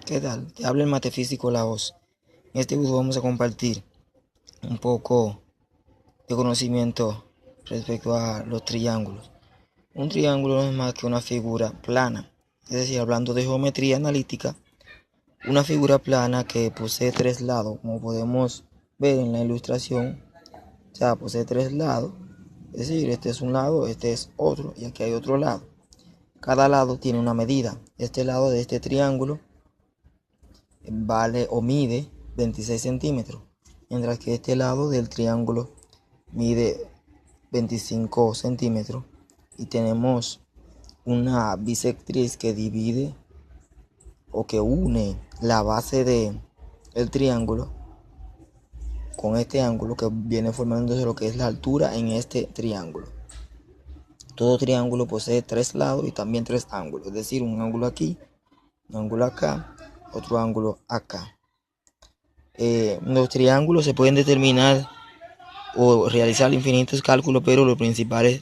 ¿Qué tal? Te habla el matefísico La Voz. En este video vamos a compartir un poco de conocimiento respecto a los triángulos. Un triángulo no es más que una figura plana, es decir, hablando de geometría analítica, una figura plana que posee tres lados, como podemos ver en la ilustración. O sea, posee tres lados, es decir, este es un lado, este es otro y aquí hay otro lado. Cada lado tiene una medida. Este lado de este triángulo vale o mide 26 centímetros, mientras que este lado del triángulo mide 25 centímetros y tenemos una bisectriz que divide o que une la base del triángulo con este ángulo que viene formándose lo que es la altura en este triángulo. Todo triángulo posee tres lados y también tres ángulos, es decir, un ángulo aquí, un ángulo acá, otro ángulo acá. Los triángulos se pueden determinar o realizar infinitos cálculos, pero lo principal es,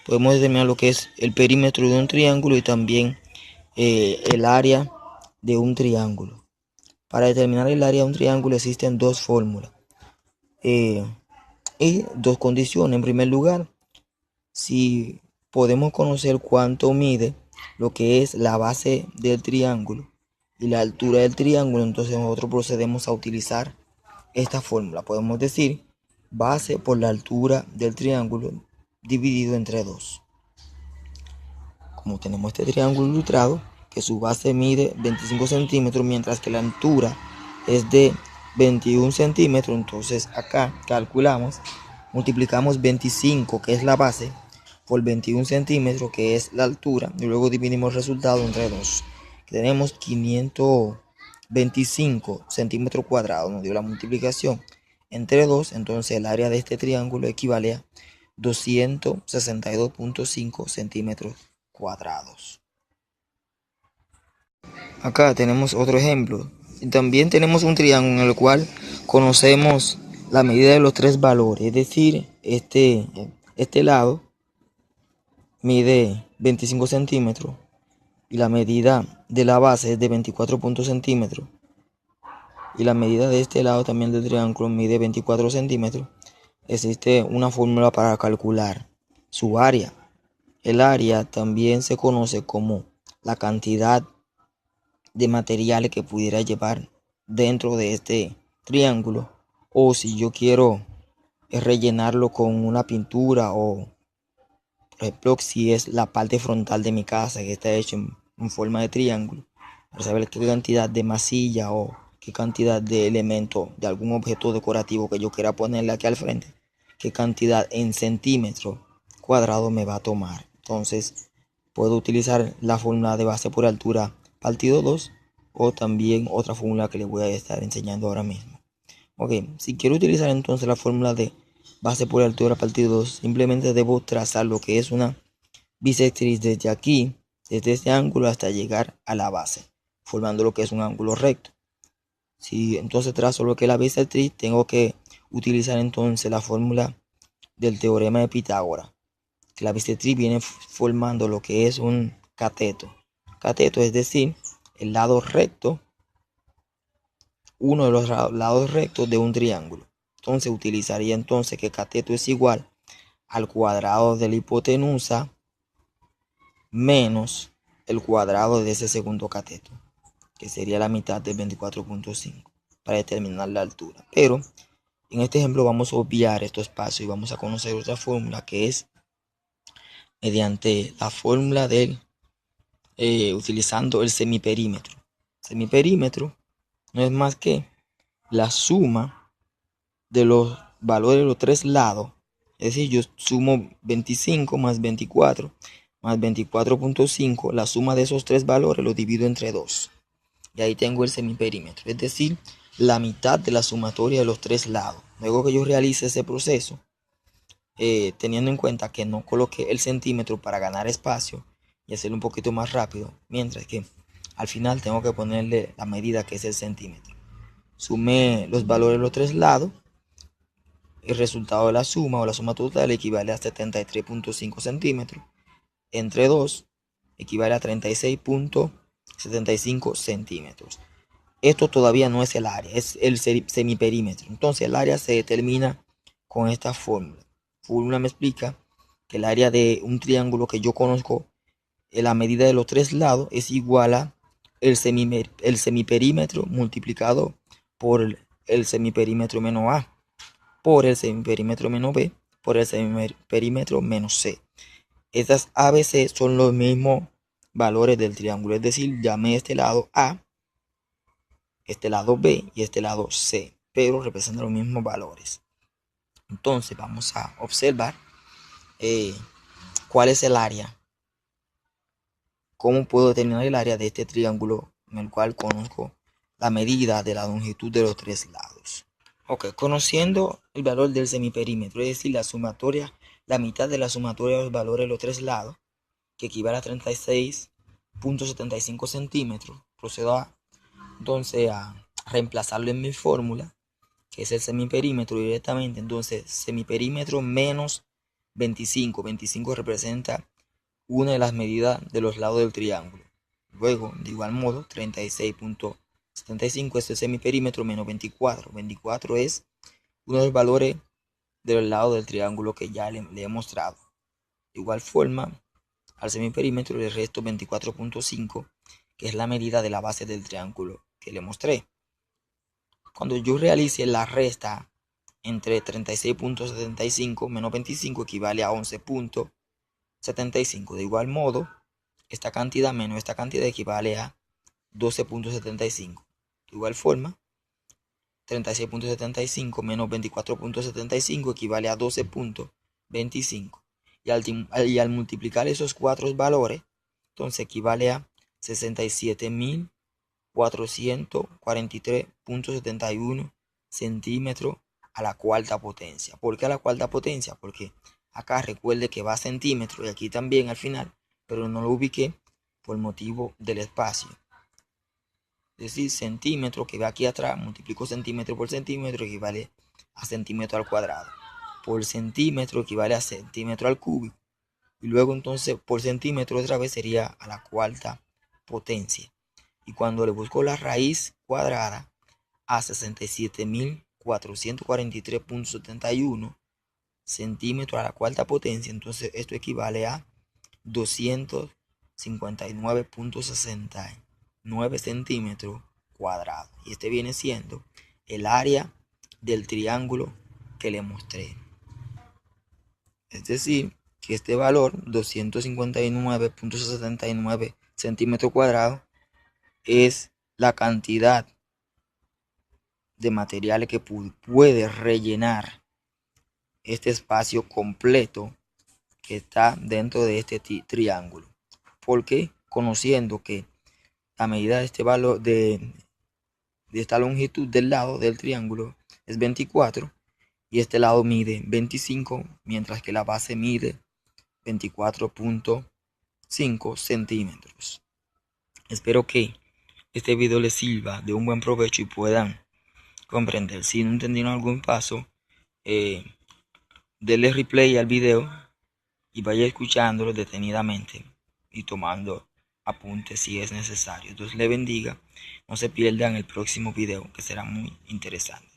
podemos determinar lo que es el perímetro de un triángulo y también el área de un triángulo. Para determinar el área de un triángulo existen dos fórmulas y dos condiciones. En primer lugar, si podemos conocer cuánto mide lo que es la base del triángulo y la altura del triángulo, entonces nosotros procedemos a utilizar esta fórmula. Podemos decir base por la altura del triángulo dividido entre 2. Como tenemos este triángulo ilustrado, que su base mide 25 centímetros, mientras que la altura es de 21 centímetros, entonces acá calculamos, multiplicamos 25, que es la base, por 21 centímetros, que es la altura, y luego dividimos el resultado entre 2. Tenemos 525 centímetros cuadrados, nos dio la multiplicación entre 2, entonces el área de este triángulo equivale a 262.5 centímetros cuadrados. Acá tenemos otro ejemplo. También tenemos un triángulo en el cual conocemos la medida de los tres valores, es decir, este lado mide 25 centímetros y la medida de la base es de 24 centímetros y la medida de este lado también del triángulo mide 24 centímetros. Existe una fórmula para calcular su área. El área también se conoce como la cantidad de materiales que pudiera llevar dentro de este triángulo, o si yo quiero rellenarlo con una pintura, o por ejemplo si es la parte frontal de mi casa que está hecho en forma de triángulo, para saber qué cantidad de masilla o qué cantidad de elemento de algún objeto decorativo que yo quiera ponerle aquí al frente, qué cantidad en centímetros cuadrados me va a tomar. Entonces puedo utilizar la fórmula de base por altura partido 2 o también otra fórmula que les voy a estar enseñando ahora mismo. Ok, si quiero utilizar entonces la fórmula de base por altura partido 2, simplemente debo trazar lo que es una bisectriz desde aquí, desde este ángulo hasta llegar a la base, formando lo que es un ángulo recto. Si entonces trazo lo que es la bisectriz, tengo que utilizar entonces la fórmula del teorema de Pitágoras, que la bisectriz viene formando lo que es un cateto. Cateto es decir, el lado recto, uno de los lados rectos de un triángulo. Entonces utilizaría entonces que cateto es igual al cuadrado de la hipotenusa menos el cuadrado de ese segundo cateto, que sería la mitad de 24.5 para determinar la altura. Pero en este ejemplo vamos a obviar estos pasos y vamos a conocer otra fórmula, que es mediante la fórmula del utilizando el semiperímetro. Semiperímetro no es más que la suma de los valores de los tres lados. Es decir, yo sumo 25 más 24 más 24.5, la suma de esos tres valores lo divido entre 2. Y ahí tengo el semiperímetro, es decir, la mitad de la sumatoria de los tres lados. Luego que yo realice ese proceso, teniendo en cuenta que no coloqué el centímetro para ganar espacio y hacerlo un poquito más rápido, mientras que al final tengo que ponerle la medida, que es el centímetro. Sumé los valores de los tres lados. El resultado de la suma o la suma total equivale a 73.5 centímetros entre 2, equivale a 36.4 75 centímetros. Esto todavía no es el área, es el semiperímetro. Entonces el área se determina con esta fórmula. Fórmula me explica que el área de un triángulo que yo conozco, la medida de los tres lados es igual a el semiperímetro multiplicado por el semiperímetro menos A, por el semiperímetro menos B, por el semiperímetro menos C. Estas ABC son los mismos valores del triángulo, es decir, llamé este lado A, este lado B y este lado C, pero representan los mismos valores. Entonces vamos a observar cuál es el área, cómo puedo determinar el área de este triángulo en el cual conozco la medida de la longitud de los tres lados. Ok, conociendo el valor del semiperímetro, es decir, la sumatoria, la mitad de la sumatoria de los valores de los tres lados, que equivale a 36.75 centímetros, procedo entonces a reemplazarlo en mi fórmula, que es el semiperímetro directamente. Entonces, semiperímetro menos 25. 25 representa una de las medidas de los lados del triángulo. Luego, de igual modo, 36.75 es el semiperímetro menos 24. 24 es uno de los valores de los lados del triángulo que ya le he mostrado. De igual forma, al semiperímetro le resto 24.5, que es la medida de la base del triángulo que le mostré. Cuando yo realice la resta entre 36.75 menos 25 equivale a 11.75. De igual modo, esta cantidad menos esta cantidad equivale a 12.75. De igual forma, 36.75 menos 24.75 equivale a 12.25. Y al multiplicar esos cuatro valores, entonces equivale a 67.443.71 centímetros a la cuarta potencia. ¿Por qué a la cuarta potencia? Porque acá recuerde que va a centímetros y aquí también al final, pero no lo ubiqué por motivo del espacio. Es decir, centímetro que va aquí atrás, multiplico centímetro por centímetro, equivale a centímetro al cuadrado. Por centímetro equivale a centímetro al cúbico. Y luego entonces por centímetro otra vez sería a la cuarta potencia. Y cuando le busco la raíz cuadrada a 67.443.71 centímetros a la cuarta potencia, entonces esto equivale a 259.69 centímetros cuadrados. Y este viene siendo el área del triángulo que le mostré. Es decir, que este valor, 259.79 centímetros cuadrados, es la cantidad de materiales que puede rellenar este espacio completo que está dentro de este triángulo. Porque conociendo que la medida de este valor de esta longitud del lado del triángulo es 24 y este lado mide 25, mientras que la base mide 24.5 centímetros. Espero que este video les sirva de un buen provecho y puedan comprender. Si no entendieron algún paso, denle replay al video y vaya escuchándolo detenidamente y tomando apuntes si es necesario. Dios le bendiga. No se pierdan el próximo video, que será muy interesante.